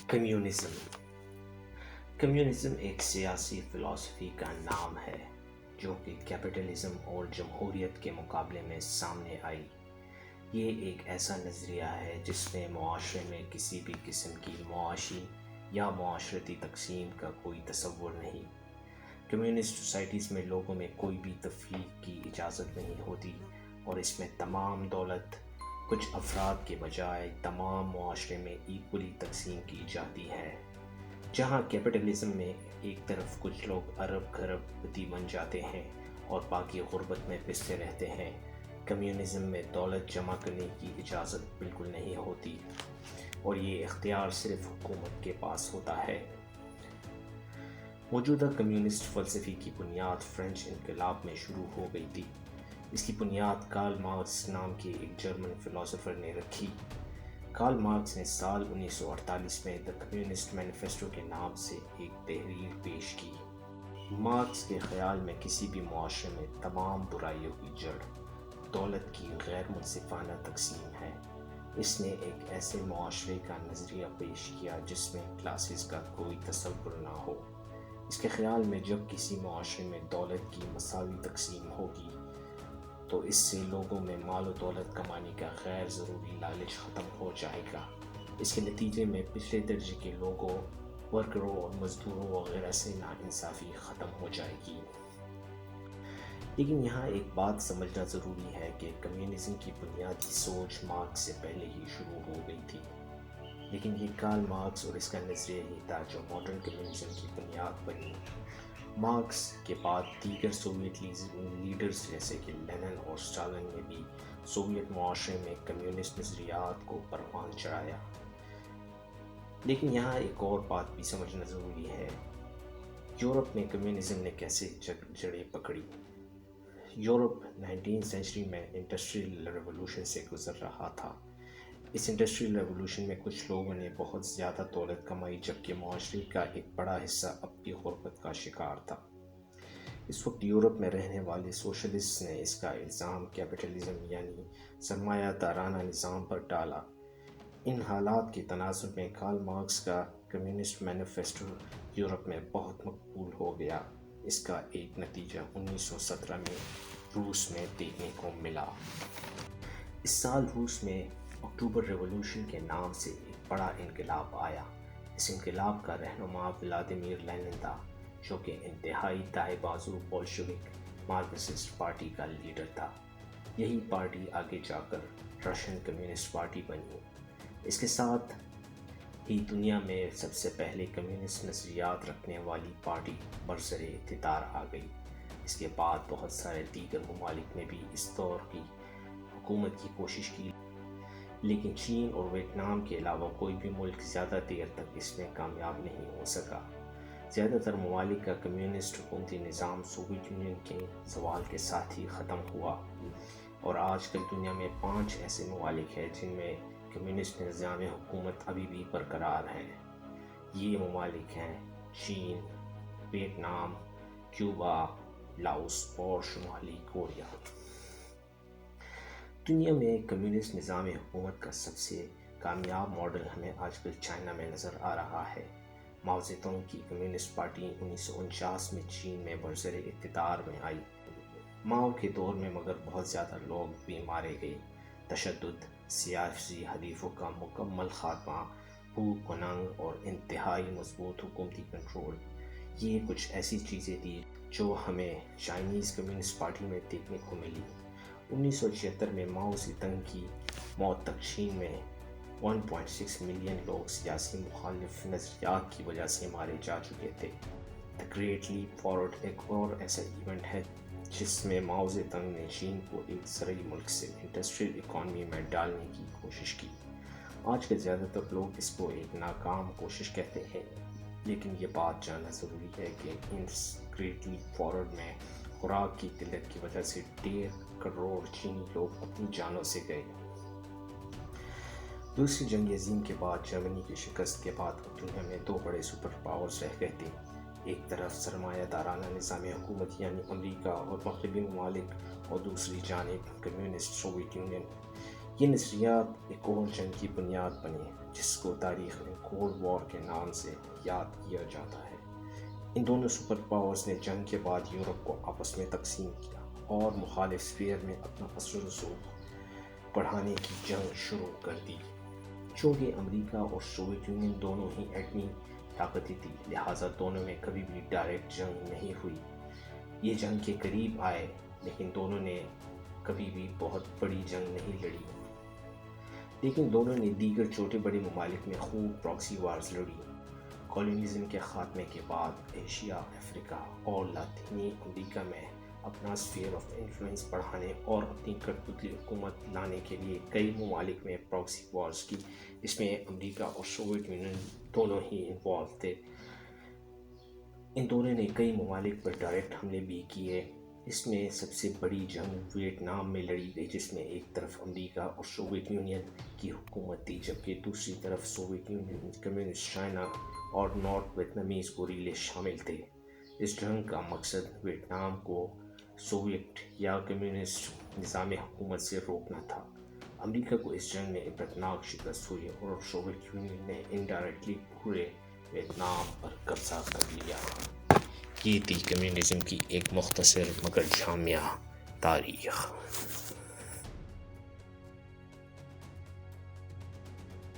Communism communism ایک سیاسی فلسفی کا نام ہے جو کہ کیپٹلزم اور جمہوریت کے مقابلے میں سامنے آئی۔ یہ ایک ایسا نظریہ ہے جس میں معاشرے میں کسی بھی قسم کی معاشی یا معاشرتی تقسیم کا کوئی تصور نہیں۔ کمیونسٹ سوسائٹیز میں لوگوں میں کوئی بھی تفریق کی اجازت نہیں ہوتی اور اس میں تمام دولت کچھ افراد کے بجائے تمام معاشرے میں ایکولی تقسیم کی جاتی ہے۔ جہاں کیپٹلزم میں ایک طرف کچھ لوگ ارب خرب پتی بن جاتے ہیں اور باقی غربت میں پستے رہتے ہیں، کمیونزم میں دولت جمع کرنے کی اجازت بالکل نہیں ہوتی اور یہ اختیار صرف حکومت کے پاس ہوتا ہے۔ موجودہ کمیونسٹ فلسفے کی بنیاد فرینچ انقلاب میں شروع ہو گئی تھی۔ اس کی بنیاد کارل مارکس نام کے ایک جرمن فلسفر نے رکھی۔ کارل مارکس نے سال 1948 میں دی کمیونسٹ مینیفیسٹو کے نام سے ایک تحریر پیش کی۔ مارکس کے خیال میں کسی بھی معاشرے میں تمام برائیوں کی جڑ دولت کی غیر منصفانہ تقسیم ہے۔ اس نے ایک ایسے معاشرے کا نظریہ پیش کیا جس میں کلاسز کا کوئی تصور نہ ہو۔ اس کے خیال میں جب کسی معاشرے میں دولت کی مساوی تقسیم ہوگی تو اس سے لوگوں میں مال و دولت کمانے کا غیر ضروری لالچ ختم ہو جائے گا۔ اس کے نتیجے میں پچھلے درجے کے لوگوں، ورکروں اور مزدوروں وغیرہ سے ناانصافی ختم ہو جائے گی۔ لیکن یہاں ایک بات سمجھنا ضروری ہے کہ کمیونزم کی بنیادی سوچ مارکس سے پہلے ہی شروع ہو گئی تھی، لیکن یہ کارل مارکس اور اس کا نظریہ ہی تھا جو ماڈرن کمیونزم کی بنیاد بنی۔ مارکس کے بعد دیگر سوویت لیڈرز جیسے کہ لینن اور اسٹالن نے بھی سوویت معاشرے میں کمیونسٹ نظریات کو پروان چڑھایا۔ لیکن یہاں ایک اور بات بھی سمجھنا ضروری ہے، یورپ میں کمیونزم نے کیسے جڑیں پکڑی۔ یورپ 19 سینچری میں انڈسٹریل ریولوشن سے گزر رہا تھا۔ اس انڈسٹریل ریولوشن میں کچھ لوگوں نے بہت زیادہ دولت کمائی جبکہ معاشرے کا ایک بڑا حصہ اب بھی غربت کا شکار تھا۔ اس وقت یورپ میں رہنے والے سوشلسٹ نے اس کا الزام کیپٹلزم یعنی سرمایہ دارانہ نظام پر ڈالا۔ ان حالات کے تناظر میں کارل مارکس کا کمیونسٹ مینیفیسٹو یورپ میں بہت مقبول ہو گیا۔ اس کا ایک نتیجہ 1917 میں روس میں دیکھنے کو ملا۔ اس سال روس میں اکتوبر ریولوشن کے نام سے ایک بڑا انقلاب آیا۔ اس انقلاب کا رہنما ولادیمیر لینن تھا جو کہ انتہائی دائیں بازو بولشوک مارکسسٹ پارٹی کا لیڈر تھا۔ یہی پارٹی آگے جا کر رشین کمیونسٹ پارٹی بنی۔ اس کے ساتھ ہی دنیا میں سب سے پہلے کمیونسٹ نظریات رکھنے والی پارٹی برسر اقتدار آ گئی۔ اس کے بعد بہت سارے دیگر ممالک نے بھی اس دور کی حکومت کی کوشش کی، لیکن چین اور ویتنام کے علاوہ کوئی بھی ملک زیادہ دیر تک اس میں کامیاب نہیں ہو سکا۔ زیادہ تر ممالک کا کمیونسٹ حکومتی نظام سوویت یونین کے زوال کے ساتھ ہی ختم ہوا، اور آج کل دنیا میں 5 ایسے ممالک ہیں جن میں کمیونسٹ نظام حکومت ابھی بھی برقرار ہے۔ یہ ممالک ہیں چین، ویتنام، کیوبا، لاؤس اور شمالی کوریا۔ دنیا میں کمیونسٹ نظام حکومت کا سب سے کامیاب ماڈل ہمیں آج کل چائنا میں نظر آ رہا ہے۔ ماؤ زیڈونگ کی کمیونسٹ پارٹی 1949 میں چین میں برسر اقتدار میں آئی۔ ماؤ کے دور میں مگر بہت زیادہ لوگ بھی مارے گئے۔ تشدد، سیاسی حریفوں کا مکمل خاتمہ، بھوک ننگ اور انتہائی مضبوط حکومتی کنٹرول، یہ کچھ ایسی چیزیں تھیں جو ہمیں چائنیز کمیونسٹ پارٹی میں دیکھنے کو ملی۔ 1976 میں ماؤ زیڈونگ کی موت تک چین میں 1.6 ملین لوگ سیاسی مخالف نظریات کی وجہ سے مارے جا چکے تھے۔ دی گریٹ لیپ فارورڈ ایک اور ایسا ایونٹ ہے جس میں ماؤ زیڈونگ نے چین کو ایک زرعی ملک سے انڈسٹریل اکانومی میں ڈالنے کی کوشش کی۔ آج کل زیادہ تر لوگ اس کو ایک ناکام کوشش کہتے ہیں، لیکن یہ بات جاننا ضروری ہے کہ اس گریٹ لیپ فارورڈ میں خوراک کی قلت کی وجہ سے 1.5 کروڑ چینی لوگ اپنی جانوں سے گئے۔ دوسری جنگ عظیم کے بعد جرمنی کی شکست کے بعد اب دنیا میں 2 بڑے سپر پاورز رہ گئے تھے۔ ایک طرف سرمایہ دارانہ نظام حکومت یعنی امریکہ اور مغربی ممالک، اور دوسری جانب کمیونسٹ سوویت یونین۔ یہ نظریات ایک اور جنگ کی بنیاد بنی جس کو تاریخ میں کولڈ وار کے نام سے یاد کیا جاتا ہے۔ ان دونوں سپر پاورز نے جنگ کے بعد یورپ کو آپس میں تقسیم کیا اور مخالف اسفیئر میں اپنا اثر و رسوخ بڑھانے کی جنگ شروع کر دی۔ چونکہ امریکہ اور سوویت یونین دونوں ہی ایٹمی طاقتیں تھی، لہٰذا دونوں میں کبھی بھی ڈائریکٹ جنگ نہیں ہوئی۔ یہ جنگ کے قریب آئے لیکن دونوں نے کبھی بھی بہت بڑی جنگ نہیں لڑی، لیکن دونوں نے دیگر چھوٹے بڑے ممالک میں خوب پراکسی وارز لڑی۔ کالونیزم کے خاتمے کے بعد ایشیا، افریقہ اور لاطینی امریکہ میں اپنا اسفیئر آف انفلوئنس بڑھانے اور اپنی کٹپتلی حکومت لانے کے لیے کئی ممالک میں پراکسی وارز کی، جس میں امریکہ اور سوویت یونین دونوں ہی انوالو تھے۔ ان دونوں نے کئی ممالک پر ڈائریکٹ حملے بھی کیے۔ اس میں سب سے بڑی جنگ ویتنام میں لڑی گئی، جس میں ایک طرف امریکہ اور سوویت یونین کی حکومت تھی جبکہ دوسری طرف سوویت یونین، کمیونسٹ چائنا اور نارتھ ویتنامیز گوریلے شامل تھے۔ اس جنگ کا مقصد ویتنام کو سوویت یا کمیونسٹ نظام حکومت سے روکنا تھا۔ امریکہ کو اس جنگ میں عبرتناک شکست ہوئی اور سوویت یونین نے انڈائریکٹلی پورے ویتنام پر قبضہ کر لیا۔ یہ تھی کمیونزم کی ایک مختصر مگر جامع تاریخ۔